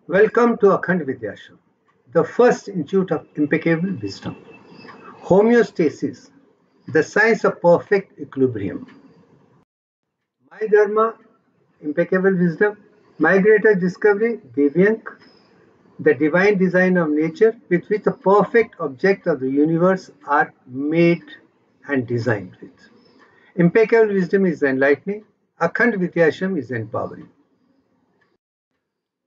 Welcome to Akhand Vidyashram, the first institute of impeccable wisdom. Homeostasis, the science of perfect equilibrium. My dharma, impeccable wisdom. My greatest discovery, Divyank, the divine design of nature with which the perfect objects of the universe are made and designed with. Impeccable wisdom is enlightening. Akhand Vidyashram is empowering.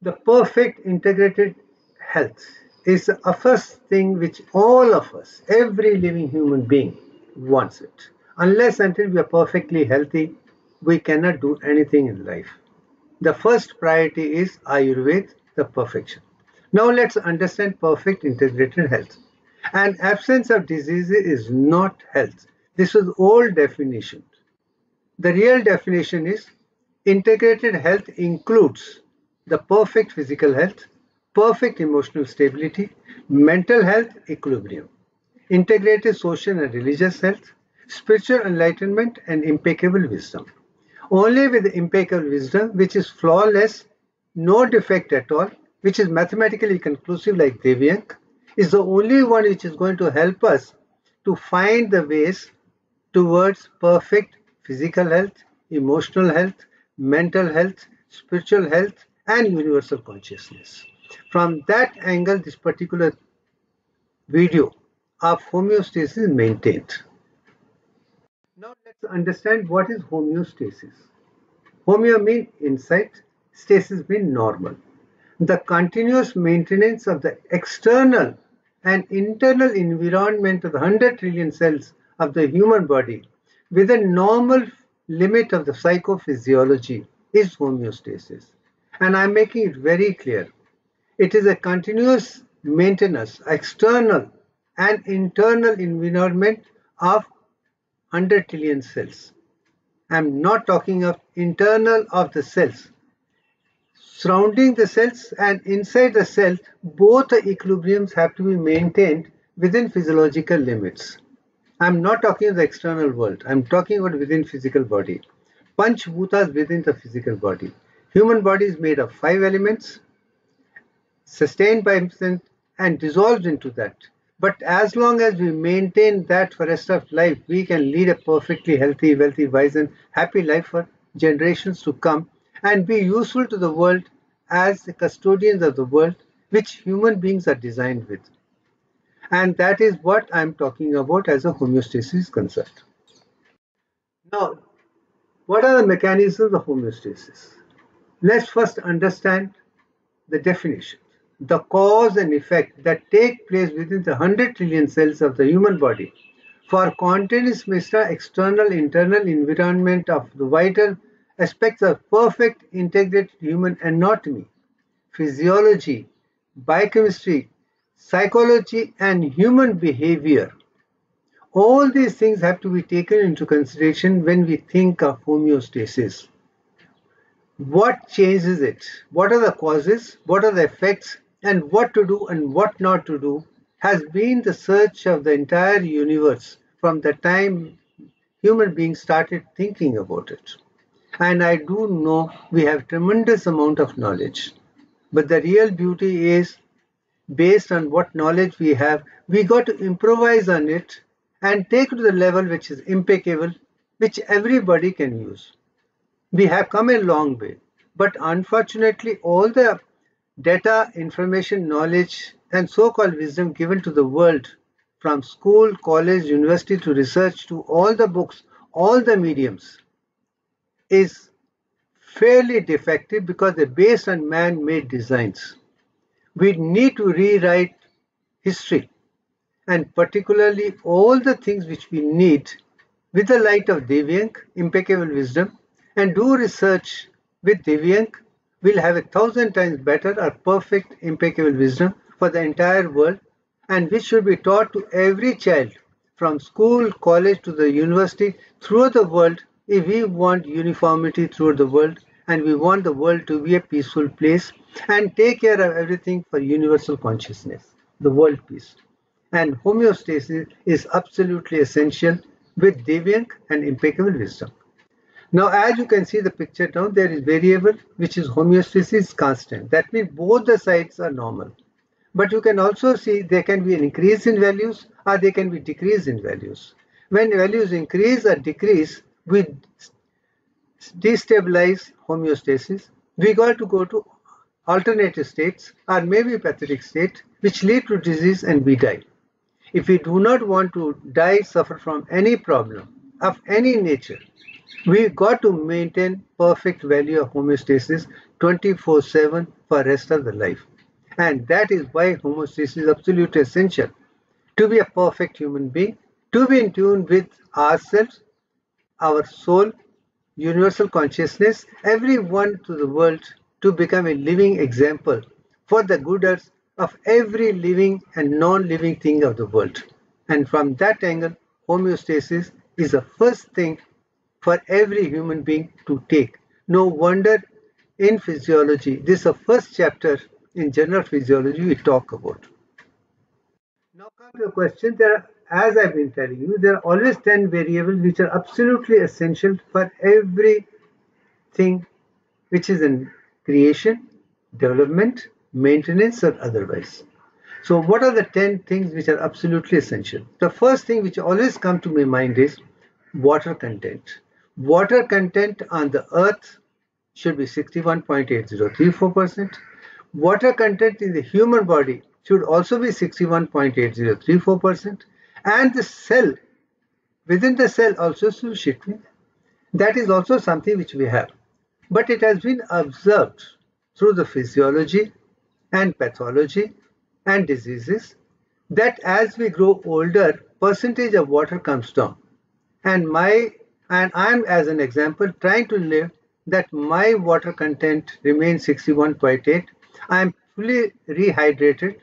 The perfect integrated health is a first thing which all of us, every living human being, wants it. Unless until we are perfectly healthy, we cannot do anything in life. The first priority is Ayurveda, the perfection. Now let's understand perfect integrated health. An absence of disease is not health. This is old definition. The real definition is integrated health includes the perfect physical health, perfect emotional stability, mental health equilibrium, integrated social and religious health, spiritual enlightenment, and impeccable wisdom. Only with impeccable wisdom, which is flawless, no defect at all, which is mathematically conclusive like DIVYANK, is the only one which is going to help us to find the ways towards perfect physical health, emotional health, mental health, spiritual health, and universal consciousness. From that angle, this particular video of homeostasis is maintained. Now let's understand what is homeostasis. Homeo means inside, stasis means normal. The continuous maintenance of the external and internal environment of the 100 trillion cells of the human body within normal limit of the psychophysiology is homeostasis. And I'm making it very clear. It is a continuous maintenance, external and internal environment of 100 trillion cells. I'm not talking of internal of the cells. Surrounding the cells and inside the cell, both the equilibriums have to be maintained within physiological limits. I'm not talking of the external world. I'm talking about within physical body. Panch bhutas within the physical body. Human body is made of 5 elements, sustained by himself and dissolved into that. But as long as we maintain that for the rest of life, we can lead a perfectly healthy, wealthy, wise, and happy life for generations to come and be useful to the world as the custodians of the world, which human beings are designed with. And that is what I'm talking about as a homeostasis concept. Now, what are the mechanisms of homeostasis? Let's first understand the definition. The cause and effect that take place within the 100 trillion cells of the human body for continuous external internal environment of the vital aspects of perfect integrated human anatomy, physiology, biochemistry, psychology, and human behavior. All these things have to be taken into consideration when we think of homeostasis. What changes it? What are the causes? What are the effects? And what to do and what not to do has been the search of the entire universe from the time human beings started thinking about it. And I do know we have tremendous amount of knowledge. But the real beauty is based on what knowledge we have, we got to improvise on it and take it to the level which is impeccable, which everybody can use. We have come a long way, but unfortunately all the data, information, knowledge and so-called wisdom given to the world from school, college, university to research to all the books, all the mediums is fairly defective because they're based on man-made designs. We need to rewrite history and particularly all the things which we need with the light of DIVYANK, impeccable wisdom, and do research with DIVYANK, we'll have 1,000 times better or perfect impeccable wisdom for the entire world and which should be taught to every child from school, college to the university throughout the world if we want uniformity throughout the world and we want the world to be a peaceful place and take care of everything for universal consciousness, the world peace. And homeostasis is absolutely essential with DIVYANK and impeccable wisdom. Now, as you can see the picture down, there is variable which is homeostasis constant. That means both the sides are normal. But you can also see there can be an increase in values or there can be decrease in values. When values increase or decrease, we destabilize homeostasis. We got to go to alternative states or maybe pathetic state which lead to disease and we die. If we do not want to die, suffer from any problem of any nature, we got to maintain perfect value of homeostasis 24/7 for rest of the life. And that is why homeostasis is absolutely essential to be a perfect human being, to be in tune with ourselves, our soul, universal consciousness, everyone to the world, to become a living example for the gooders of every living and non-living thing of the world. And from that angle, homeostasis is the first thing for every human being to take. No wonder in physiology, this is the first chapter in general physiology we talk about. Now come to the question, as I've been telling you, there are always 10 variables which are absolutely essential for everything which is in creation, development, maintenance or otherwise. So what are the 10 things which are absolutely essential? The first thing which always comes to my mind is water content. Water content on the earth should be 61.8034%. Water content in the human body should also be 61.8034%. And the cell, within the cell also should be. That is also something which we have. But it has been observed through the physiology and pathology and diseases that as we grow older, percentage of water comes down. And I'm, as an example, trying to live that my water content remains 61.8. I'm fully rehydrated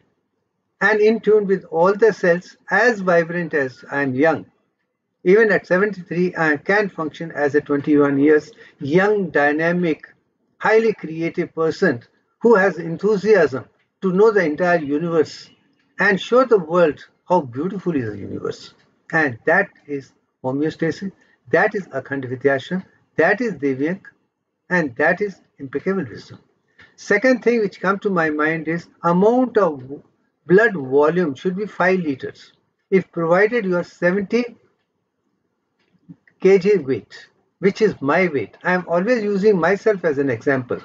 and in tune with all the cells, as vibrant as I'm young. Even at 73, I can function as a 21 years young, dynamic, highly creative person who has enthusiasm to know the entire universe and show the world how beautiful is the universe. And that is homeostasis, that is Akhand Vidyashram, that is Divyank, and that is impeccable wisdom. Second thing which comes to my mind is amount of blood volume should be 5 liters. If provided you are 70 kg weight, which is my weight, I am always using myself as an example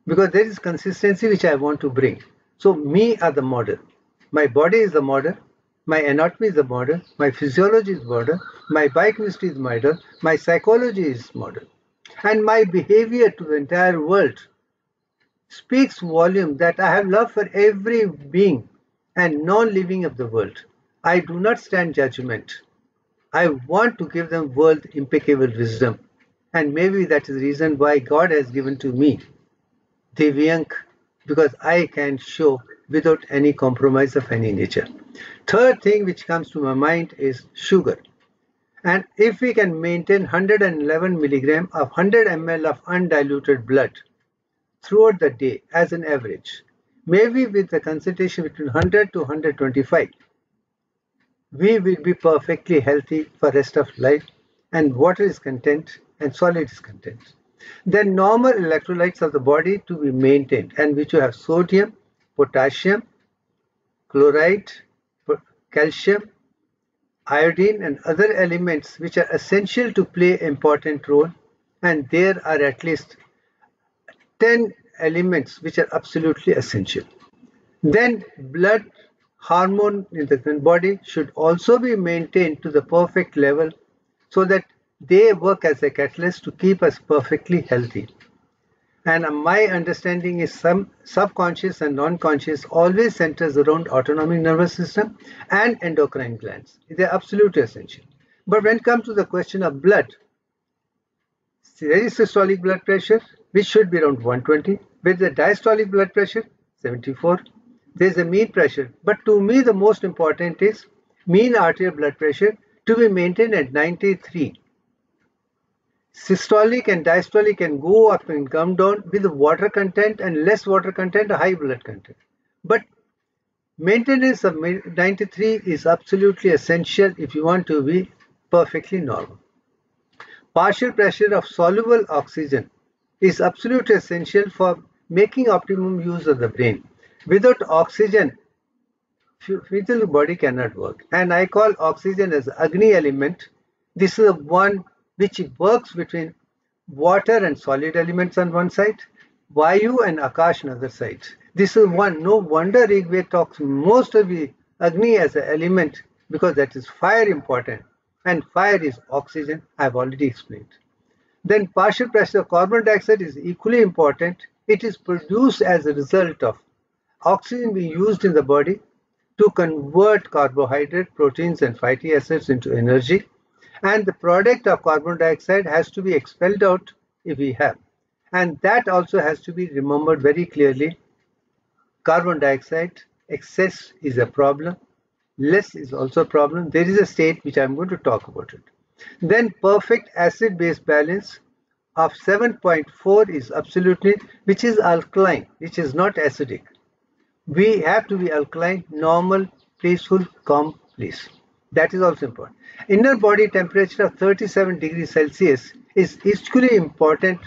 because there is consistency which I want to bring. So me are the model. My body is the model. My anatomy is the model, my physiology is model, my biochemistry is model, my psychology is model. And my behavior to the entire world speaks volume that I have love for every being and non-living of the world. I do not stand judgment. I want to give them world impeccable wisdom. And maybe that is the reason why God has given to me DIVYANK, because I can show without any compromise of any nature. Third thing which comes to my mind is sugar. And if we can maintain 111 milligram of 100 ml of undiluted blood throughout the day as an average, maybe with the concentration between 100 to 125, we will be perfectly healthy for rest of life, and water is content and solid is content. Then normal electrolytes of the body to be maintained, and which you have sodium, potassium, chloride, calcium, iodine and other elements which are essential to play an important role, and there are at least 10 elements which are absolutely essential. Then blood hormone in the body should also be maintained to the perfect level so that they work as a catalyst to keep us perfectly healthy. And my understanding is some subconscious and non-conscious always centers around autonomic nervous system and endocrine glands. They are absolutely essential. But when it comes to the question of blood, there is systolic blood pressure, which should be around 120, with the diastolic blood pressure, 74. There is a mean pressure. But to me, the most important is mean arterial blood pressure to be maintained at 93. Systolic and diastolic can go up and come down with the water content, and less water content, a high blood content. But maintenance of 93 is absolutely essential if you want to be perfectly normal. Partial pressure of soluble oxygen is absolutely essential for making optimum use of the brain. Without oxygen, physical body cannot work. And I call oxygen as Agni element. This is the one which works between water and solid elements on one side, Vayu and Akash on the other side. This is one. No wonder Rigveda talks most of the Agni as an element because that is fire important. And fire is oxygen, I've already explained. Then partial pressure of carbon dioxide is equally important. It is produced as a result of oxygen being used in the body to convert carbohydrate, proteins and fatty acids into energy, and the product of carbon dioxide has to be expelled out if we have. And that also has to be remembered very clearly. Carbon dioxide excess is a problem, less is also a problem. There is a state which I'm going to talk about it. Then perfect acid-base balance of 7.4 is absolutely, which is alkaline, which is not acidic. We have to be alkaline, normal, peaceful, calm place. That is also important. Inner body temperature of 37 degrees Celsius is equally important,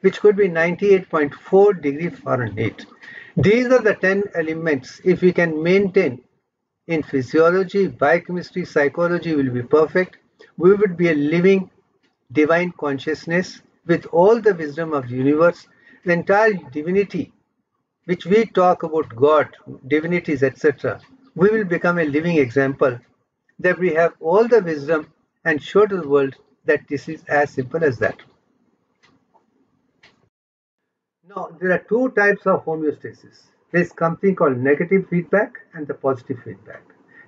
which could be 98.4 degrees Fahrenheit. These are the 10 elements. If we can maintain in physiology, biochemistry, psychology will be perfect. We would be a living divine consciousness with all the wisdom of the universe, the entire divinity which we talk about God, divinities, etc., we will become a living example that we have all the wisdom and show to the world that this is as simple as that. Now, there are two types of homeostasis. There is something called negative feedback and the positive feedback.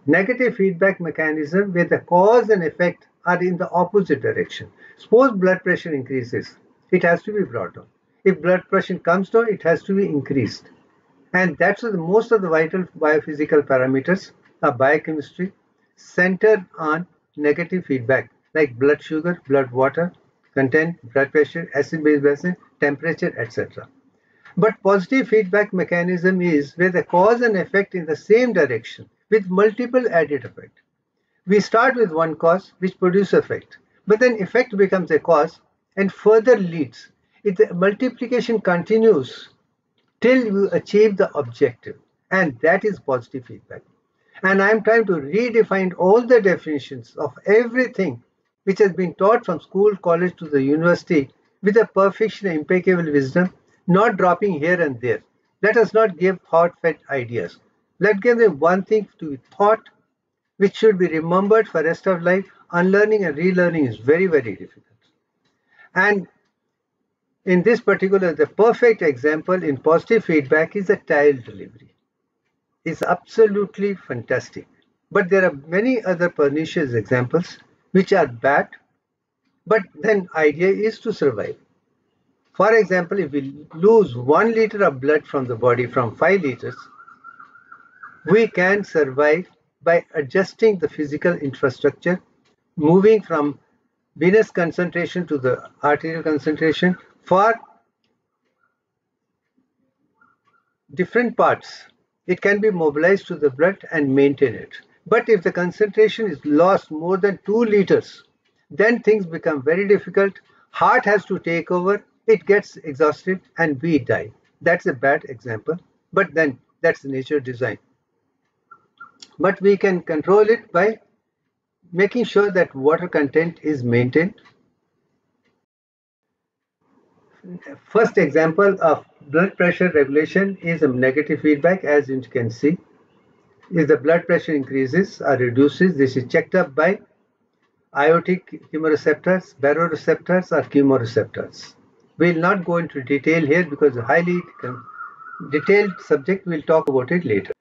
Negative feedback mechanism where the cause and effect are in the opposite direction. Suppose blood pressure increases, it has to be brought down. If blood pressure comes down, it has to be increased. And that's why most of the vital biophysical parameters of biochemistry center on negative feedback, like blood sugar, blood water, content, blood pressure, acid-base balance, temperature, etc. But positive feedback mechanism is where the cause and effect in the same direction with multiple added effect. We start with one cause which produces effect, but then effect becomes a cause and further leads. If the multiplication continues till you achieve the objective, and that is positive feedback. And I'm trying to redefine all the definitions of everything which has been taught from school, college to the university with a perfection and impeccable wisdom, not dropping here and there. Let us not give thought-fed ideas. Let's give them one thing to be thought, which should be remembered for the rest of life. Unlearning and relearning is very, very difficult. And in this particular, the perfect example in positive feedback is a tile delivery. It's absolutely fantastic. But there are many other pernicious examples which are bad, but then idea is to survive. For example, if we lose 1 liter of blood from the body from 5 liters, we can survive by adjusting the physical infrastructure, moving from venous concentration to the arterial concentration for different parts. It can be mobilized to the blood and maintain it. But if the concentration is lost more than 2 liters, then things become very difficult. Heart has to take over, it gets exhausted and we die. That's a bad example, but then that's the nature design. But we can control it by making sure that water content is maintained. First example of blood pressure regulation is a negative feedback, as you can see. If the blood pressure increases or reduces, this is checked up by iotic chemoreceptors, baroreceptors or chemoreceptors. We will not go into detail here because a highly detailed subject, we'll talk about it later.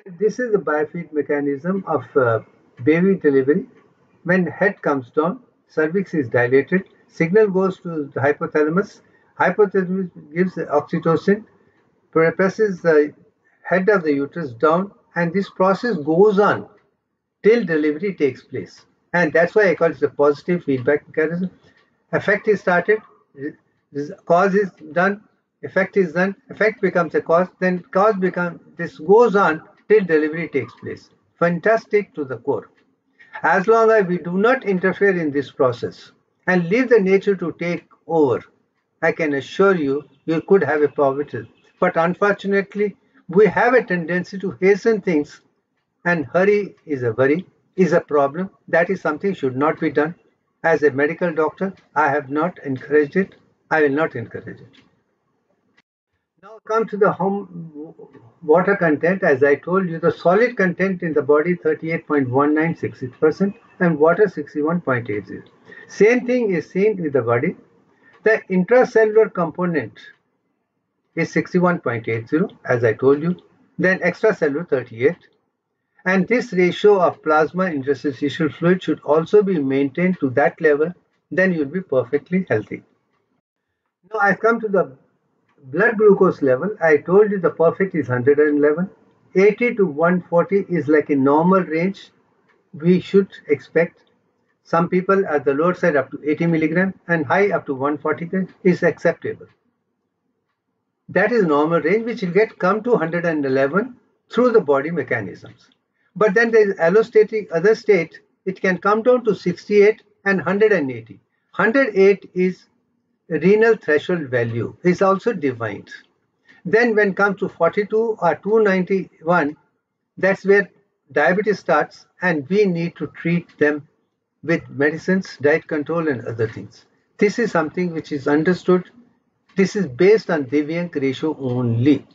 And this is the biofeed mechanism of baby delivery. When head comes down, cervix is dilated, signal goes to the hypothalamus. Hypothalamus gives the oxytocin, presses the head of the uterus down, and this process goes on till delivery takes place. And that's why I call it the positive feedback mechanism. Effect is started, cause is done, effect is done, effect becomes a cause, then cause becomes, this goes on till delivery takes place. Fantastic to the core. As long as we do not interfere in this process, and leave the nature to take over, I can assure you, you could have a positive. But unfortunately, we have a tendency to hasten things, and hurry is a worry, is a problem. That is something should not be done. As a medical doctor, I have not encouraged it. I will not encourage it. Now come to the home water content. As I told you, the solid content in the body 38.1966% and water 61.80. Same thing is seen with the body. The intracellular component is 61.80, as I told you, then extracellular 38. And this ratio of plasma interstitial fluid should also be maintained to that level, then you'll be perfectly healthy. Now I come to the blood glucose level. I told you the perfect is 111. 80 to 140 is like a normal range we should expect. Some people at the lower side up to 80 milligram and high up to 140 is acceptable. That is normal range, which will get come to 111 through the body mechanisms. But then there is allostatic other state, it can come down to 68 and 180. 108 is renal threshold value, is also defined. Then when it comes to 42 or 291, that's where diabetes starts, and we need to treat them with medicines, diet control, and other things. This is something which is understood. This is based on DIVYANK ratio only.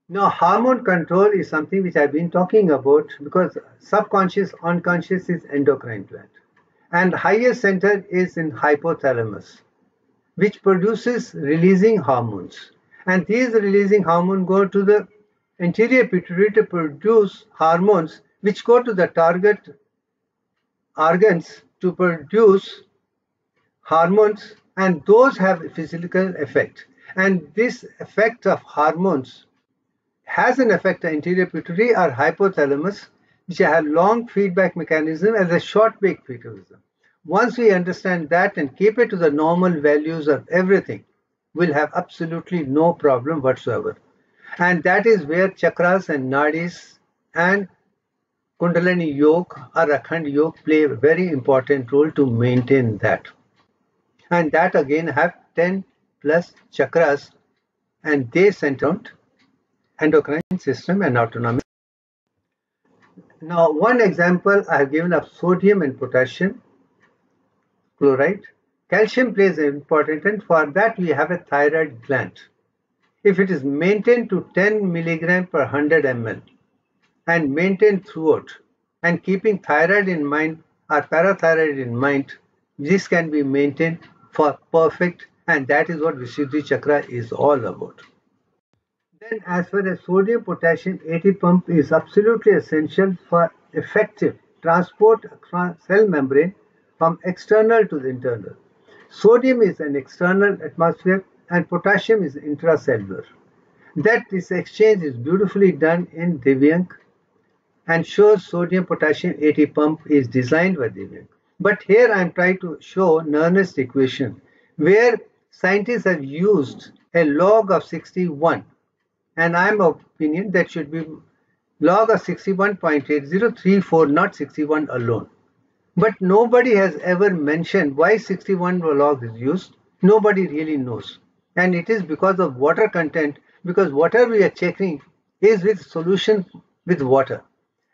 Now, hormone control is something which I've been talking about because subconscious, unconscious is endocrine gland. And highest center is in hypothalamus, which produces releasing hormones. And these releasing hormones go to the anterior pituitary to produce hormones which go to the target organs to produce hormones, and those have a physical effect. And this effect of hormones has an effect on anterior pituitary or hypothalamus, which have long feedback mechanism as a short wave mechanism. Once we understand that and keep it to the normal values of everything, we'll have absolutely no problem whatsoever. And that is where chakras and nadis and Kundalini yoga or Akhand yoga play a very important role to maintain that. And that again have 10 plus chakras, and they center around endocrine system and autonomic. Now, one example I have given of sodium and potassium chloride. Calcium plays an important, and for that we have a thyroid gland. If it is maintained to 10 milligram per 100 ml and maintained throughout, and keeping thyroid in mind or parathyroid in mind, this can be maintained for perfect, and that is what Vishuddhi Chakra is all about. Then as far as sodium potassium AT pump is absolutely essential for effective transport across cell membrane from external to the internal. Sodium is an external atmosphere and potassium is intracellular. That this exchange is beautifully done in DIVYANK and shows sodium potassium AT pump is designed by DIVYANK. But here I am trying to show Nernst equation where scientists have used a log of 61, and I am of opinion that should be log of 61.8034, not 61 alone. But nobody has ever mentioned why 61 log is used. Nobody really knows. And it is because of water content, because water we are checking is with solution with water.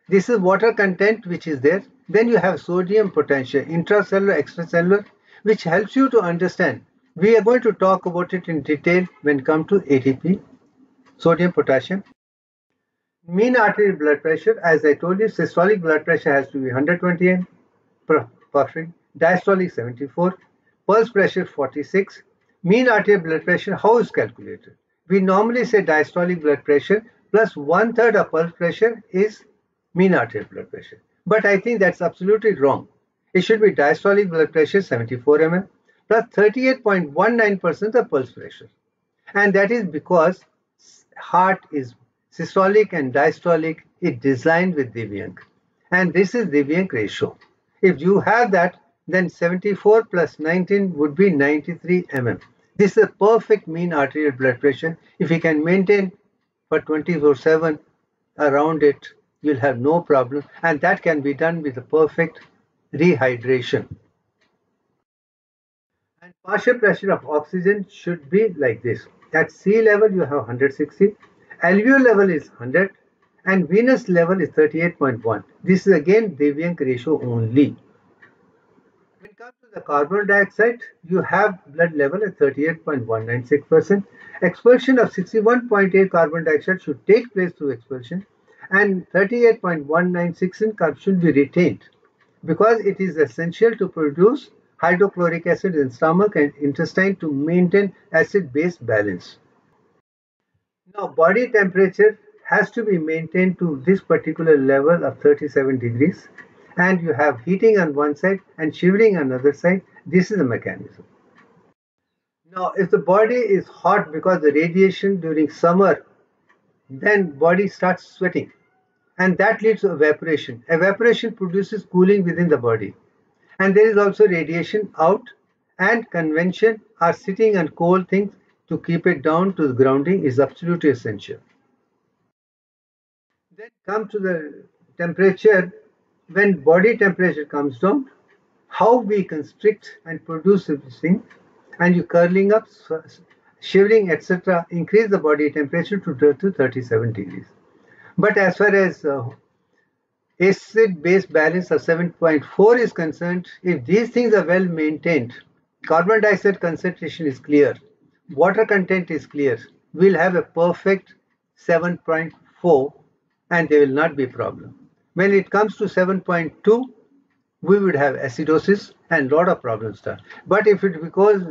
This is water content which is there. Then you have sodium potential, intracellular, extracellular, which helps you to understand. We are going to talk about it in detail when it comes to ATP, sodium, potassium. Mean arterial blood pressure, as I told you, systolic blood pressure has to be 120 m perfect, diastolic 74, pulse pressure 46. Mean arterial blood pressure, how is calculated? We normally say diastolic blood pressure plus 1/3 of pulse pressure is mean arterial blood pressure. But I think that's absolutely wrong. It should be diastolic blood pressure 74 mm plus 38.19% of pulse pressure. And that is because heart is systolic and diastolic is designed with DIVYANK. And this is DIVYANK ratio. If you have that, then 74 plus 19 would be 93 mm. This is a perfect mean arterial blood pressure. If you can maintain for 24/7 around it, you'll have no problem. And that can be done with a perfect rehydration. And partial pressure of oxygen should be like this. At sea level, you have 160, alveolar level is 100, and venous level is 38.1. This is again Divyank ratio only. When it comes to the carbon dioxide, you have blood level at 38.196%. Expulsion of 61.8 carbon dioxide should take place through expulsion, and 38.196 in carb should be retained because it is essential to produce hydrochloric acid in stomach and intestine to maintain acid-base balance. Now, body temperature has to be maintained to this particular level of 37 degrees, and you have heating on one side and shivering on the other side. This is the mechanism. Now, if the body is hot because the radiation during summer, then body starts sweating, and that leads to evaporation. Evaporation produces cooling within the body, and there is also radiation out, and convention or sitting on cold things to keep it down to the grounding is absolutely essential. Then come to the temperature. When body temperature comes down, how we constrict and produce this thing, and you curling up, shivering, etc., increase the body temperature to 37 degrees. But as far as acid-base balance of 7.4 is concerned, if these things are well maintained, carbon dioxide concentration is clear, water content is clear, we'll have a perfect 7.4 and there will not be a problem. When it comes to 7.2, we would have acidosis and lot of problems start. But if it goes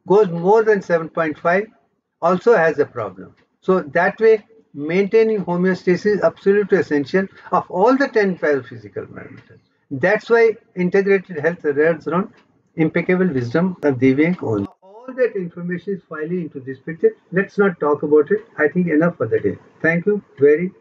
more than 7.5, also has a problem. So that way, maintaining homeostasis is absolutely essential of all the 10 biophysical parameters. That's why integrated health rests around impeccable wisdom of Divyank only. All that information is filing into this picture. Let's not talk about it. I think enough for the day. Thank you very